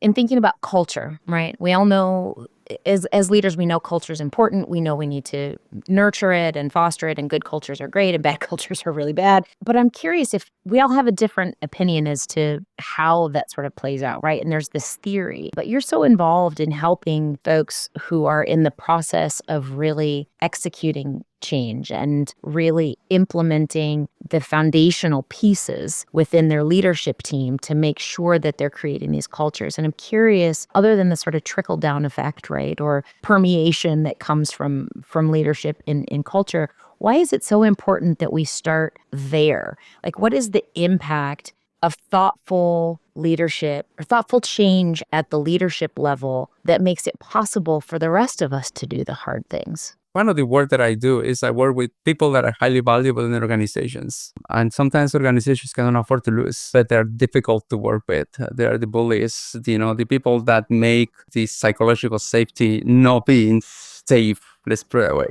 in thinking about culture, right? We all know as leaders, we know culture is important. We know we need to nurture it and foster it, and good cultures are great and bad cultures are really bad. But I'm curious if we all have a different opinion as to how that sort of plays out, right? And there's this theory, but you're so involved in helping folks who are in the process of really executing change and really implementing the foundational pieces within their leadership team to make sure that they're creating these cultures. And I'm curious, other than the sort of trickle down effect, right, or permeation that comes from leadership in culture, why is it so important that we start there? Like, what is the impact of thoughtful leadership or thoughtful change at the leadership level that makes it possible for the rest of us to do the hard things? One of the work that I do is I work with people that are highly valuable in their organizations. And sometimes organizations cannot afford to lose, but they're difficult to work with. They're the bullies, the people that make the psychological safety not being safe, let's put it away.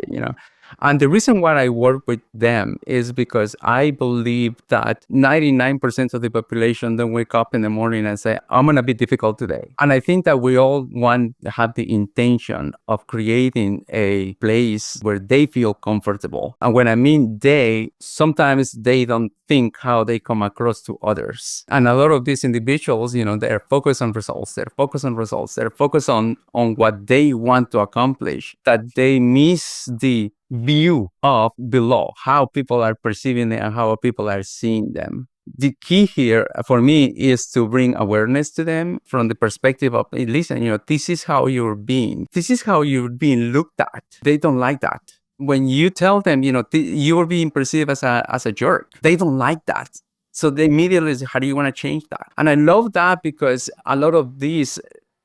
And the reason why I work with them is because I believe that 99% of the population don't wake up in the morning and say, I'm going to be difficult today. And I think that we all want to have the intention of creating a place where they feel comfortable. And when I mean they, sometimes they don't think how they come across to others. And a lot of these individuals, they're focused on results. They're focused on results. They're focused on what they want to accomplish, that they miss the view of below, how people are perceiving it and how people are seeing them. The key here for me is to bring awareness to them from the perspective of, hey, listen, this is how you're being. This is how you're being looked at. They don't like that. When you tell them, you're being perceived as a jerk, they don't like that. So they immediately say, how do you want to change that? And I love that because a lot of these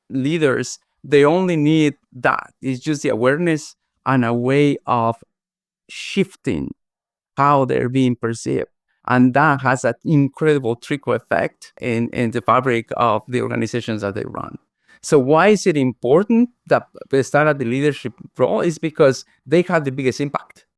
leaders, they only need that. It's just the awareness and a way of shifting how they're being perceived. And that has an incredible trickle effect in the fabric of the organizations that they run. So why is it important that they start at the leadership role? Is because they have the biggest impact.